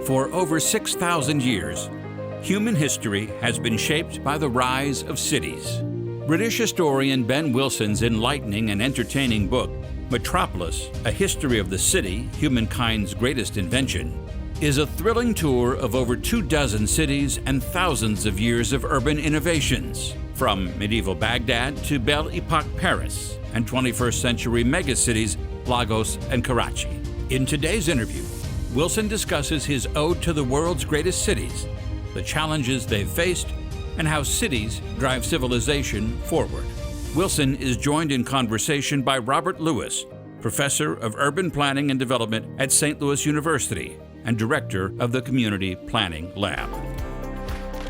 For over 6,000 years, human history has been shaped by the rise of cities. British historian Ben Wilson's enlightening and entertaining book, Metropolis, A History of the City, Humankind's Greatest Invention, is a thrilling tour of over 24 cities and thousands of years of urban innovations, from medieval Baghdad to Belle Epoque Paris and 21st century megacities Lagos and Karachi. In today's interview, Wilson discusses his ode to the world's greatest cities, the challenges they've faced, and how cities drive civilization forward. Wilson is joined in conversation by Robert Lewis, professor of urban planning and development at St. Louis University and director of the Community Planning Lab.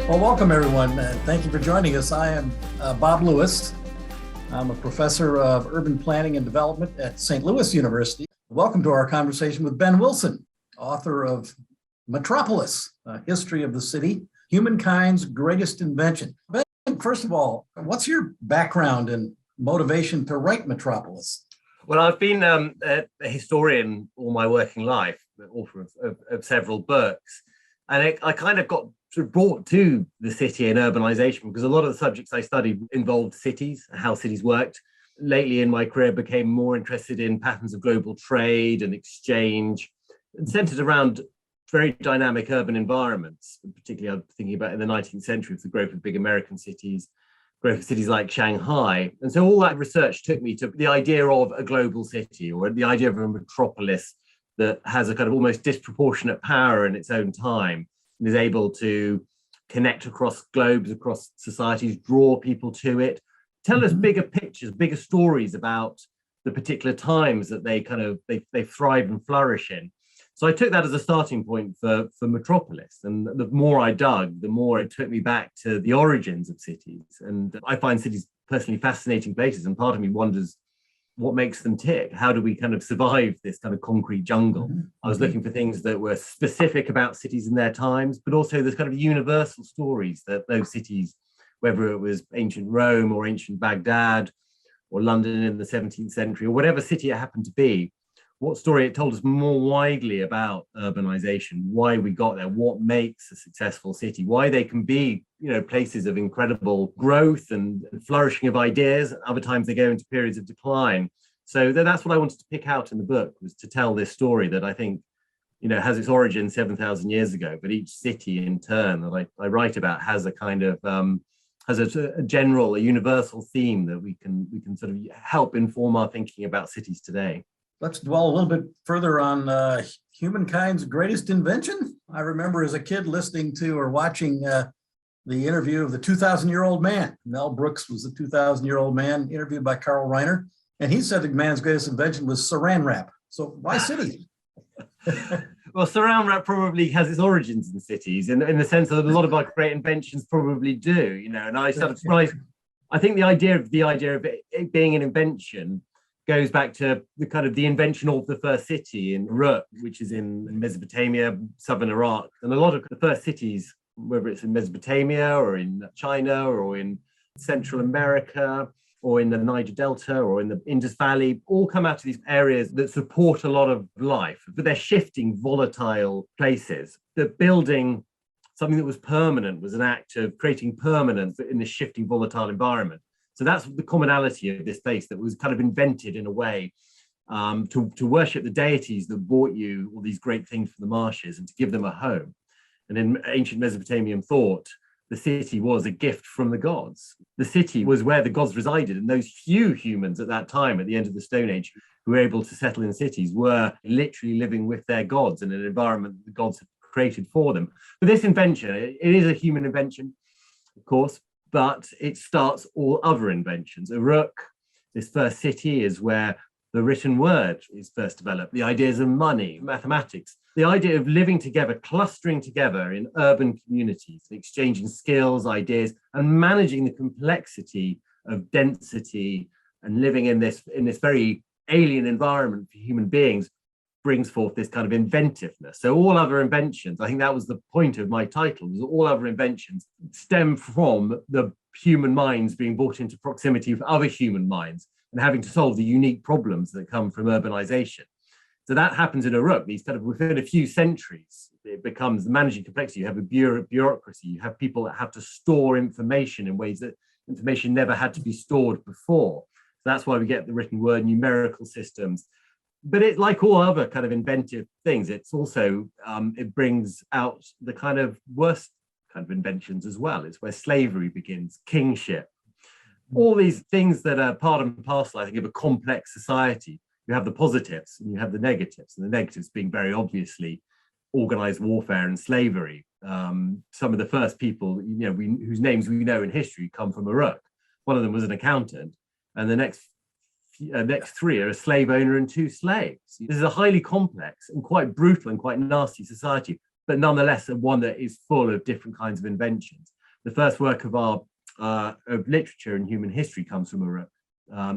Well, welcome everyone, and thank you for joining us. I am Bob Lewis. I'm a professor of urban planning and development at St. Louis University. Welcome to our conversation with Ben Wilson, author of Metropolis, A History of the City, Humankind's Greatest Invention. Ben, first of all, what's your background and motivation to write Metropolis? Well, I've been a historian all my working life, author of several books, and I kind of got sort of brought to the city and urbanization because a lot of the subjects I studied involved cities, how cities worked. Lately in my career, I became more interested in patterns of global trade and exchange, and centered around very dynamic urban environments. Particularly, I'm thinking about in the 19th century with the growth of big American cities, growth of cities like Shanghai. And so all that research took me to the idea of a global city, or the idea of a metropolis that has a kind of almost disproportionate power in its own time and is able to connect across globes, across societies, draw people to it, tell us bigger pictures, bigger stories about the particular times that they thrive and flourish in. So I took that as a starting point for Metropolis. And the more I dug, the more it took me back to the origins of cities. And I find cities personally fascinating places. And part of me wonders what makes them tick. How do we kind of survive this kind of concrete jungle? Mm-hmm. I was looking for things that were specific about cities in their times, but also there's kind of universal stories that those cities, whether it was ancient Rome or ancient Baghdad or London in the 17th century or whatever city it happened to be, what story it told us more widely about urbanization, why we got there, what makes a successful city, why they can be, places of incredible growth and flourishing of ideas. Other times they go into periods of decline. So that's what I wanted to pick out in the book, was to tell this story that I think, has its origin 7,000 years ago, but each city in turn that I write about has a kind of has a general, a universal theme that we can sort of help inform our thinking about cities today. Let's dwell a little bit further on Humankind's Greatest Invention. I remember as a kid listening to or watching the interview of the 2,000-year-old man. Mel Brooks was the 2,000-year-old man interviewed by Carl Reiner, and he said the man's greatest invention was saran wrap. So why cities? Well, saran wrap probably has its origins in cities, in the sense that a lot of our great inventions probably do. And I think the idea of it being an invention goes back to the invention of the first city in Uruk, which is in Mesopotamia, southern Iraq. And a lot of the first cities, whether it's in Mesopotamia or in China or in Central America or in the Niger Delta or in the Indus Valley, all come out of these areas that support a lot of life, but they're shifting, volatile places. The building something that was permanent was an act of creating permanence in this shifting, volatile environment. So that's the commonality of this place that was kind of invented in a way to worship the deities that brought you all these great things from the marshes and to give them a home. And in ancient Mesopotamian thought, the city was a gift from the gods. The city was where the gods resided, and those few humans at that time, at the end of the Stone Age, who were able to settle in cities were literally living with their gods in an environment that the gods had created for them. But this invention, it is a human invention, of course, but it starts all other inventions. Uruk, this first city, is where the written word is first developed. The ideas of money, mathematics, the idea of living together, clustering together in urban communities, exchanging skills, ideas, and managing the complexity of density and living in this very alien environment for human beings brings forth this kind of inventiveness. So all other inventions, I think that was the point of my title, was all other inventions stem from the human minds being brought into proximity with other human minds and having to solve the unique problems that come from urbanization. So that happens in Uruk, these kind of within a few centuries, it becomes managing complexity. You have a bureaucracy, you have people that have to store information in ways that information never had to be stored before. So that's why we get the written word, numerical systems. But it, like all other kind of inventive things, it's also, it brings out the kind of worst kind of inventions as well. It's where slavery begins, kingship, all these things that are part and parcel, I think, of a complex society. You have the positives and you have the negatives, and the negatives being very obviously organized warfare and slavery. Some of the first people, whose names we know in history come from Uruk. One of them was an accountant, and the next three are a slave owner and two slaves. This is a highly complex and quite brutal and quite nasty society, but nonetheless one that is full of different kinds of inventions. The first work of of literature and human history comes from Uruk,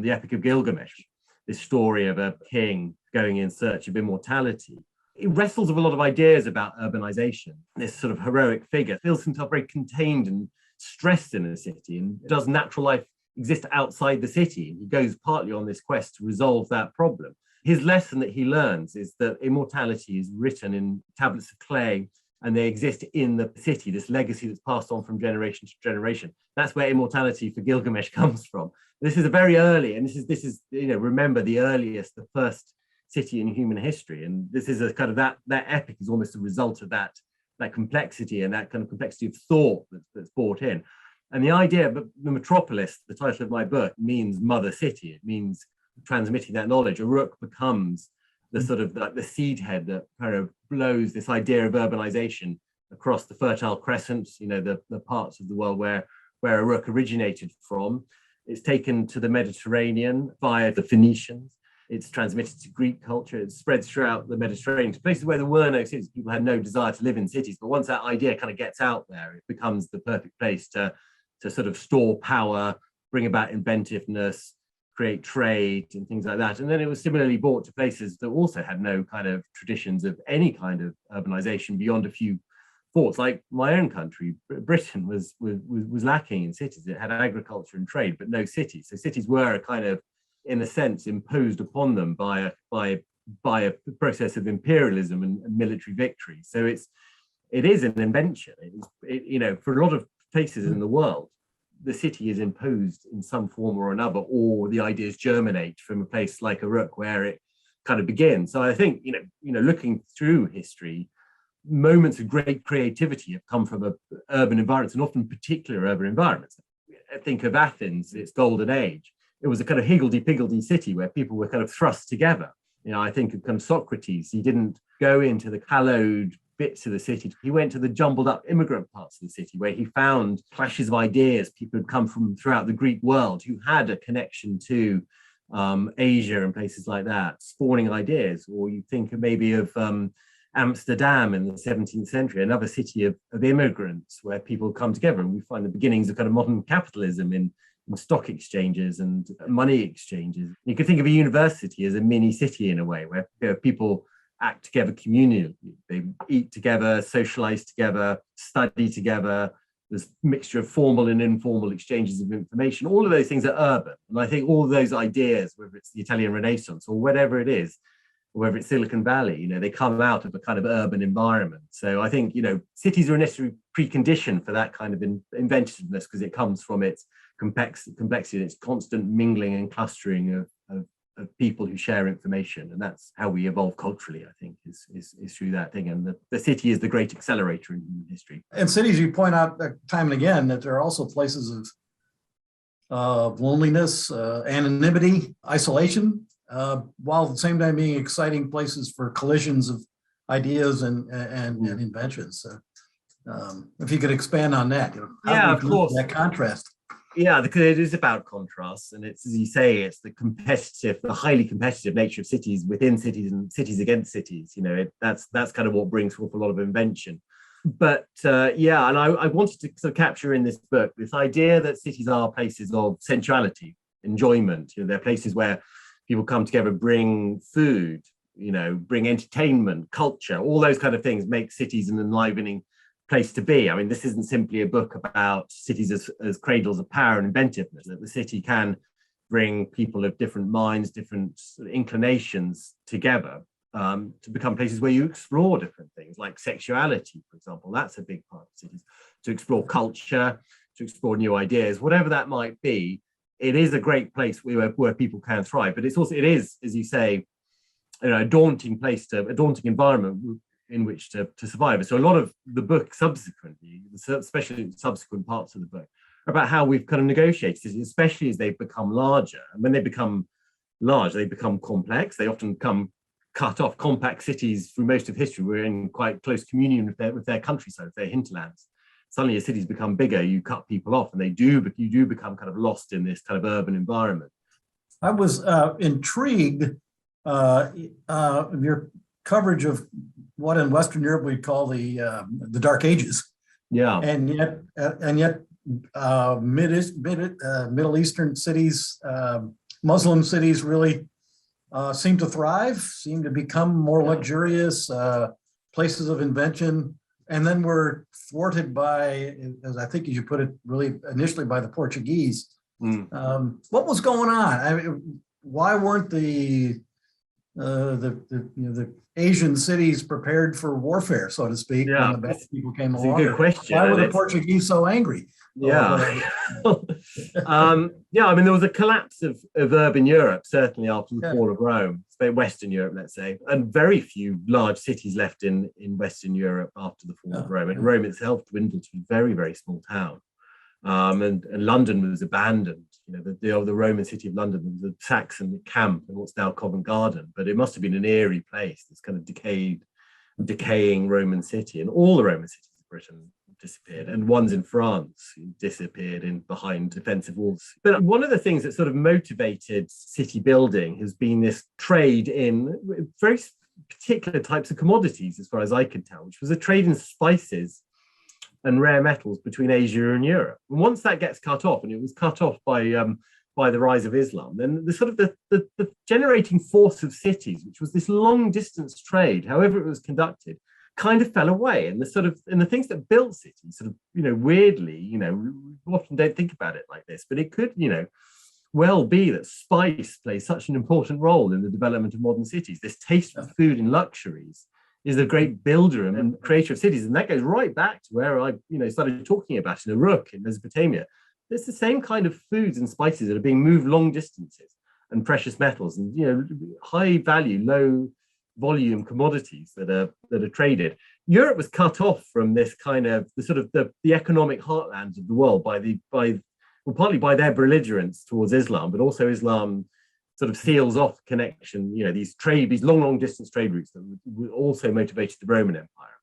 the Epic of Gilgamesh, this story of a king going in search of immortality. It wrestles with a lot of ideas about urbanization. This sort of heroic figure feels himself very contained and stressed in a city, and does natural life exist outside the city? And he goes partly on this quest to resolve that problem. His lesson that he learns is that immortality is written in tablets of clay, and they exist in the city, this legacy that's passed on from generation to generation. That's where immortality for Gilgamesh comes from. This is a very early, and this is remember, the earliest, the first city in human history. And this is a kind of that epic is almost a result of that complexity and that kind of complexity of thought that's brought in. And the idea, but the Metropolis, the title of my book, means mother city. It means transmitting that knowledge. Uruk becomes the sort of the seed head that kind of blows this idea of urbanization across the Fertile Crescent, the parts of the world where Uruk originated from. It's taken to the Mediterranean via the Phoenicians. It's transmitted to Greek culture. It spreads throughout the Mediterranean to places where there were no cities. People had no desire to live in cities. But once that idea kind of gets out there, it becomes the perfect place to sort of store power, bring about inventiveness, create trade and things like that. And then it was similarly brought to places that also had no kind of traditions of any kind of urbanization beyond a few forts. Like my own country, Britain was lacking in cities. It had agriculture and trade, but no cities. So cities were a kind of, in a sense, imposed upon them by a process of imperialism and military victory. So it is an invention. For a lot of places in the world, the city is imposed in some form or another, or the ideas germinate from a place like Uruk where it kind of begins. So I think, looking through history, moments of great creativity have come from urban environments, and often particular urban environments. I think of Athens, its golden age. It was a kind of higgledy-piggledy city where people were kind of thrust together. I think of kind of Socrates. He didn't go into the hallowed bits of the city. He went to the jumbled up immigrant parts of the city where he found clashes of ideas. People had come from throughout the Greek world who had a connection to Asia and places like that, spawning ideas. Or you think maybe of Amsterdam in the 17th century, another city of immigrants where people come together, and we find the beginnings of kind of modern capitalism in stock exchanges and money exchanges. You could think of a university as a mini city in a way, where people act together communally. They eat together, socialize together, study together. There's a mixture of formal and informal exchanges of information. All of those things are urban. And I think all of those ideas, whether it's the Italian Renaissance or whatever it is, or whether it's Silicon Valley, they come out of a kind of urban environment. So I think, cities are a necessary precondition for that kind of inventiveness, because it comes from its complexity and its constant mingling and clustering of people who share information. And that's how we evolve culturally, I think, is through that thing. And the city is the great accelerator in human history. And cities, you point out time and again that there are also places of loneliness, anonymity, isolation, while at the same time being exciting places for collisions of ideas and inventions. If you could expand on that, of course, that contrast. Yeah, because it is about contrasts, and it's, as you say, it's the highly competitive nature of cities within cities and cities against cities. That's kind of what brings forth a lot of invention. But and I wanted to sort of capture in this book this idea that cities are places of sensuality, enjoyment. They're places where people come together, bring food, bring entertainment, culture, all those kind of things make cities an enlivening place to be. I mean, this isn't simply a book about cities as cradles of power and inventiveness. That the city can bring people of different minds, different inclinations together. to become places where you explore different things, like sexuality, for example. That's a big part of cities. To explore culture, to explore new ideas, whatever that might be. It is a great place where people can thrive. But it is, as you say, a daunting environment in which to survive. So a lot of the book subsequently, especially subsequent parts of the book, are about how we've kind of negotiated, especially as they've become larger. And when they become large, they become complex. They often become cut off. Compact cities through most of history were in quite close communion with their countryside, with their hinterlands. Suddenly as cities become bigger, you cut people off, and you do become kind of lost in this kind of urban environment. I was intrigued your coverage of what in Western Europe we'd call the Dark Ages. Yeah, and yet Middle Eastern cities, Muslim cities really seem to thrive, seem to become more luxurious places of invention, and then were thwarted by, as I think you put it, really initially by the Portuguese. What was going on? I mean, why weren't the Asian cities prepared for warfare, so to speak, when the bad people came along? That's a good question. Why were the Portuguese so angry? Yeah. I mean, there was a collapse of urban Europe, certainly after the fall of Rome, Western Europe, let's say, and very few large cities left in Western Europe after the fall of Rome. And Rome itself dwindled to a very, very small town. And London was abandoned. The Roman city of London was a Saxon camp in what's now Covent Garden, but it must have been an eerie place, this kind of decaying Roman city. And all the Roman cities of Britain disappeared, and ones in France disappeared behind defensive walls. But one of the things that sort of motivated city building has been this trade in very particular types of commodities, as far as I could tell, which was a trade in spices and rare metals between Asia and Europe. And once that gets cut off, and it was cut off by the rise of Islam, then the generating force of cities, which was this long distance trade, however it was conducted, kind of fell away. And the things that built cities weirdly, we often don't think about it like this, but it could, well be that spice plays such an important role in the development of modern cities. This taste for food and luxuries is a great builder and creator of cities. And that goes right back to where I started talking about in Uruk in Mesopotamia. There's the same kind of foods and spices that are being moved long distances, and precious metals, and high value, low volume commodities that are traded. Europe was cut off from this kind of the economic heartlands of the world partly by their belligerence towards Islam, but also Islam sort of seals off connection, these long distance trade routes that also motivated the Roman Empire.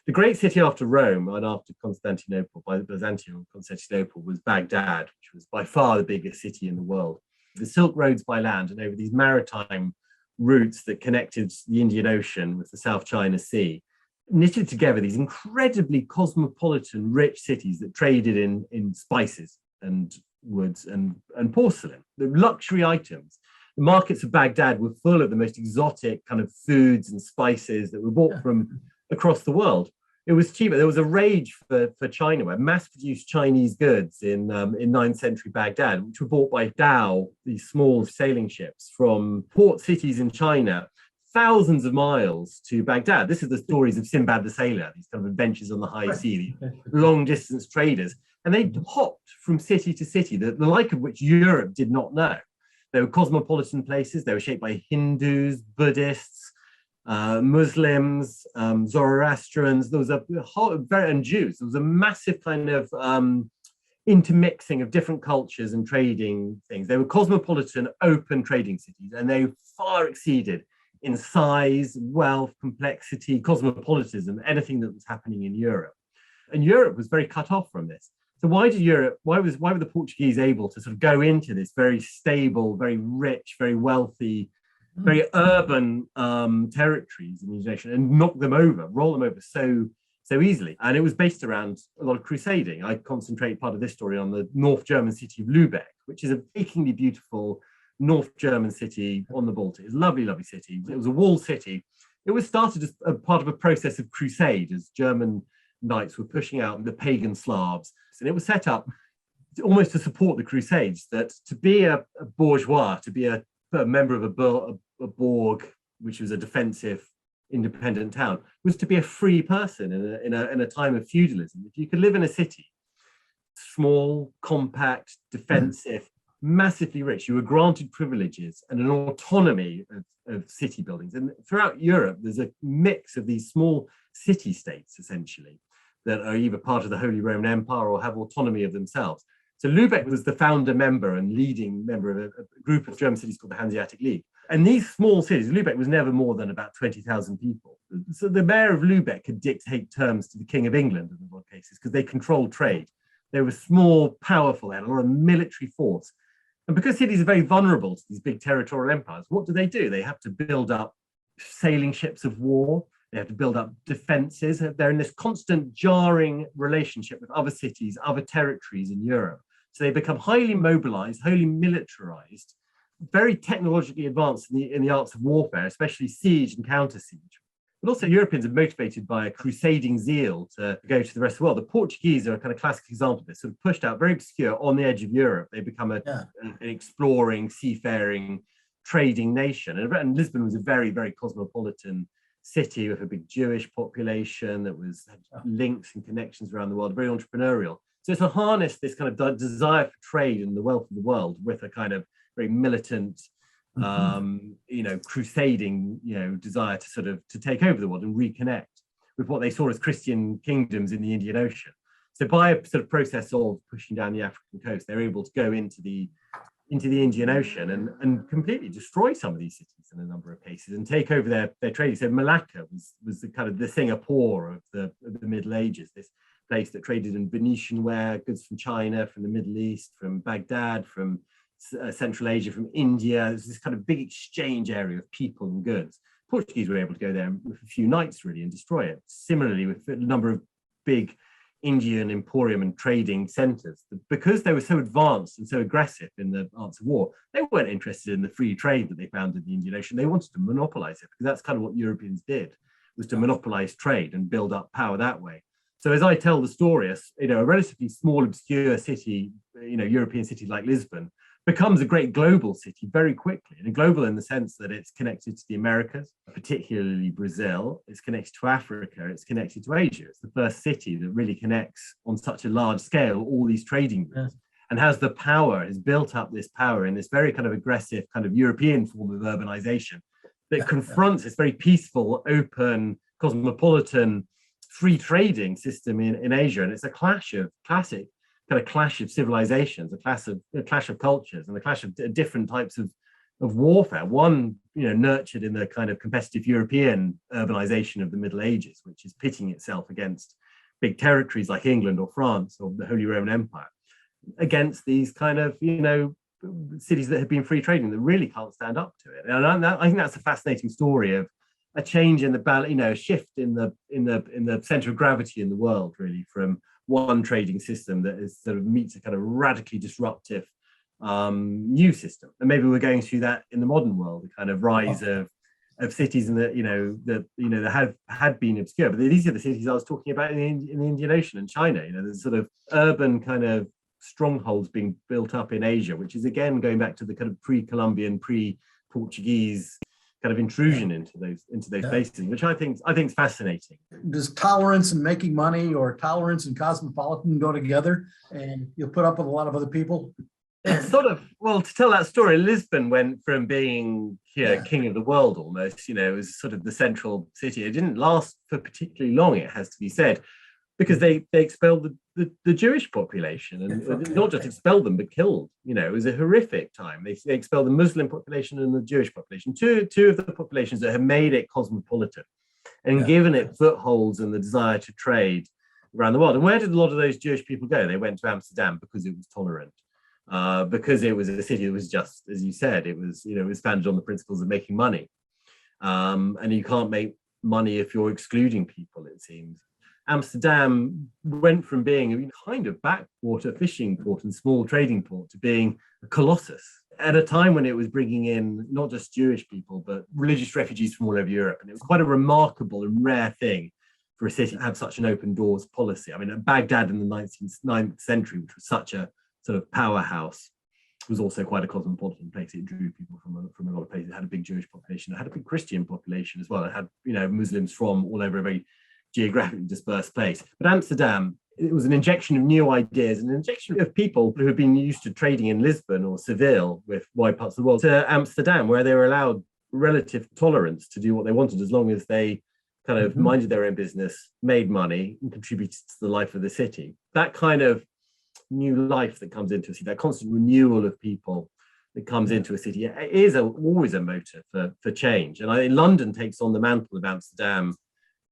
The great city after Rome and after Constantinople, by Byzantium and Constantinople, was Baghdad, which was by far the biggest city in the world. The Silk Roads by land and over these maritime routes that connected the Indian Ocean with the South China Sea, knitted together these incredibly cosmopolitan, rich cities that traded in spices and woods and porcelain, the luxury items. The markets of Baghdad were full of the most exotic kind of foods and spices that were bought from across the world. It was cheaper. There was a rage for China, where mass-produced Chinese goods in 9th century Baghdad, which were bought by dhow, these small sailing ships from port cities in China, thousands of miles to Baghdad. This is the stories of Sinbad the Sailor, these kind of adventures on the high sea, long-distance traders. And they hopped from city to city, the like of which Europe did not know. They were cosmopolitan places. They were shaped by Hindus, Buddhists, Muslims, Zoroastrians. There was and Jews. There was a massive kind of intermixing of different cultures and trading things. They were cosmopolitan, open trading cities, and they far exceeded in size, wealth, complexity, cosmopolitanism, anything that was happening in Europe. And Europe was very cut off from this. So why were the Portuguese able to sort of go into this very stable, very rich, very wealthy, very urban territories in the nation and roll them over so easily? And it was based around a lot of crusading. I concentrate part of this story on the North German city of Lübeck, which is a achingly beautiful North German city on the Baltic. It's a lovely, lovely city. It was a walled city. It was started as a part of a process of crusade, as German knights were pushing out the pagan Slavs. And it was set up almost to support the Crusades, that to be a bourgeois, to be a member of a Borg which was a defensive, independent town, was to be a free person in a time of feudalism. If you could live in a city, small, compact, defensive, massively rich, you were granted privileges and an autonomy of city buildings. And throughout Europe, there's a mix of these small city-states, essentially, that are either part of the Holy Roman Empire or have autonomy of themselves. So Lübeck was the founder member and leading member of a group of German cities called the Hanseatic League. And these small cities, Lübeck was never more than about 20,000 people. So the mayor of Lübeck could dictate terms to the King of England in a lot of cases because they controlled trade. They were small, powerful, they had a lot of military force. And because cities are very vulnerable to these big territorial empires, what do? They have to build up sailing ships of war. They have to build up defenses. They're in this constant jarring relationship with other cities, other territories in Europe. So they become highly mobilized, highly militarized, very technologically advanced in the arts of warfare, especially siege and counter siege. But also Europeans are motivated by a crusading zeal to go to the rest of the world. The Portuguese are a kind of classic example of this, sort of pushed out, very obscure, on the edge of Europe. They become an exploring, seafaring, trading nation. And Lisbon was a very, very cosmopolitan city with a big Jewish population that had links and connections around the world, very entrepreneurial. So it's to harness this kind of desire for trade and the wealth of the world with a kind of very militant, crusading, desire to take over the world and reconnect with what they saw as Christian kingdoms in the Indian Ocean. So by a sort of process of pushing down the African coast, they're able to go into the Indian Ocean and completely destroy some of these cities in a number of cases and take over their trading. So Malacca was the kind of the Singapore of the Middle Ages, this place that traded in Venetian ware, goods from China, from the Middle East, from Baghdad, from Central Asia, from India. There's this kind of big exchange area of people and goods. Portuguese were able to go there with a few nights really and destroy it. Similarly, with a number of big Indian emporium and trading centers, because they were so advanced and so aggressive in the arts of war, they weren't interested in the free trade that they found in the Indian Ocean. They wanted to monopolize it, because that's kind of what Europeans did, was to monopolize trade and build up power that way. So as I tell the story, a relatively small, obscure city, European city like Lisbon, becomes a great global city very quickly. And global in the sense that it's connected to the Americas, particularly Brazil. It's connected to Africa. It's connected to Asia. It's the first city that really connects on such a large scale all these trading routes, and has the power, has built up this power in this very kind of aggressive kind of European form of urbanization that confronts this very peaceful, open, cosmopolitan, free trading system in Asia. And it's a clash of civilizations, a clash of cultures, and a clash of different types of warfare. One, nurtured in the kind of competitive European urbanization of the Middle Ages, which is pitting itself against big territories like England or France or the Holy Roman Empire, against these kind of, cities that have been free trading that really can't stand up to it. And I think that's a fascinating story of a change in the balance, a shift in the center of gravity in the world, really, from one trading system that is sort of meets a kind of radically disruptive new system. And maybe we're going through that in the modern world, the kind of rise of cities that had been obscure. But these are the cities I was talking about in the Indian Ocean and China. There's sort of urban kind of strongholds being built up in Asia, which is again going back to the kind of pre-Columbian, pre-Portuguese kind of intrusion into those places, which I think is fascinating. Does tolerance and making money, or tolerance and cosmopolitan, go together, and you'll put up with a lot of other people? It's sort of, well, to tell that story, Lisbon went from being king of the world almost, it was sort of the central city. It didn't last for particularly long, it has to be said, because they expelled the Jewish population, and not just expelled them, but killed. It was a horrific time. They expelled the Muslim population and the Jewish population, two of the populations that had made it cosmopolitan and given it footholds and the desire to trade around the world. And where did a lot of those Jewish people go? They went to Amsterdam because it was tolerant, because it was a city that was just, as you said, it was founded on the principles of making money. And you can't make money if you're excluding people, it seems. Amsterdam went from being a kind of backwater fishing port and small trading port to being a colossus at a time when it was bringing in not just Jewish people, but religious refugees from all over Europe. And it was quite a remarkable and rare thing for a city to have such an open doors policy. I mean, Baghdad in the 9th century, which was such a sort of powerhouse was also quite a cosmopolitan place. It drew people from a lot of places. It had a big Jewish population. It had a big Christian population as well. It had, Muslims from all over a very geographically dispersed place. But Amsterdam, it was an injection of new ideas, an injection of people who had been used to trading in Lisbon or Seville with wide parts of the world to Amsterdam, where they were allowed relative tolerance to do what they wanted as long as they kind of minded their own business, made money, and contributed to the life of the city. That kind of new life that comes into a city, that constant renewal of people that comes into a city, is always a motor for change. And I think London takes on the mantle of Amsterdam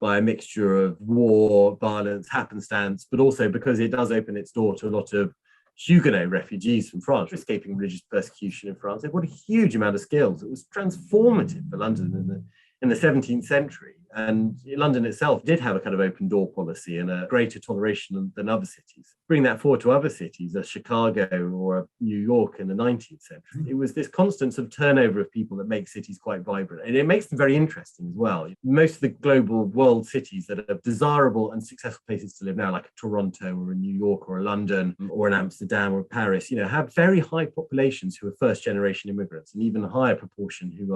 by a mixture of war, violence, happenstance, but also because it does open its door to a lot of Huguenot refugees from France, escaping religious persecution in France. They've got a huge amount of skills. It was transformative for London in the 17th century. And London itself did have a kind of open door policy and a greater toleration than other cities. Bring that forward to other cities, a Chicago or a New York in the 19th century. It was this constant sort of turnover of people that makes cities quite vibrant. And it makes them very interesting as well. Most of the global world cities that are desirable and successful places to live now, like a Toronto or a New York or a London or an Amsterdam or Paris, have very high populations who are first generation immigrants, and even a higher proportion who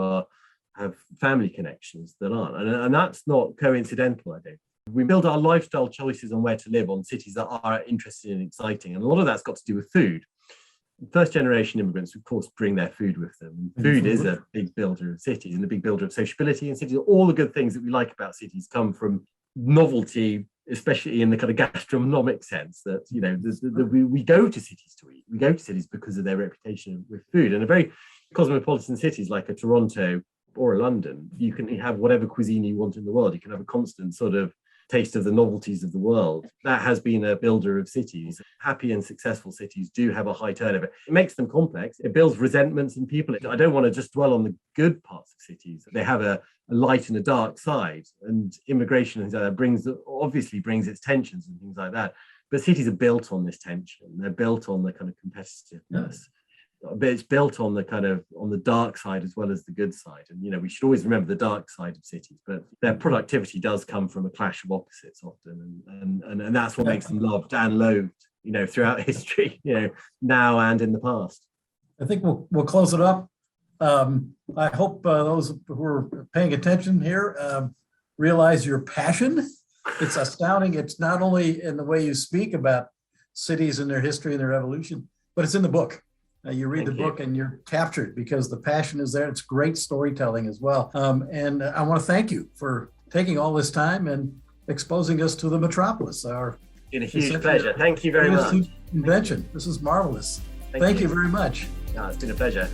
have family connections that aren't. And that's not coincidental, I think. We build our lifestyle choices on where to live on cities that are interesting and exciting. And a lot of that's got to do with food. First generation immigrants, of course, bring their food with them. Food is a big builder of cities and a big builder of sociability in cities. All the good things that we like about cities come from novelty, especially in the kind of gastronomic sense that, we go to cities to eat. We go to cities because of their reputation with food. And a very cosmopolitan cities like a Toronto or a London, you can have whatever cuisine you want in the world. You can have a constant sort of taste of the novelties of the world. That has been a builder of cities. Happy and successful cities do have a high turnover. It makes them complex. It builds resentments in people. I don't want to just dwell on the good parts of cities. They have a light and a dark side, and immigration and obviously brings its tensions and things like that. But cities are built on this tension. They're built on the kind of competitiveness. But it's built on the dark side as well as the good side. And, we should always remember the dark side of cities, but their productivity does come from a clash of opposites often. And that's what makes them loved and loathed, throughout history, now and in the past. I think we'll close it up. I hope those who are paying attention here realize your passion. It's astounding. It's not only in the way you speak about cities and their history and their evolution, but it's in the book. You read the book and you're captured because the passion is there. It's great storytelling as well. And I want to thank you for taking all this time and exposing us to the Metropolis. It's been a huge pleasure. Thank you very much. Invention. This is marvelous. Thank you very much. It's been a pleasure.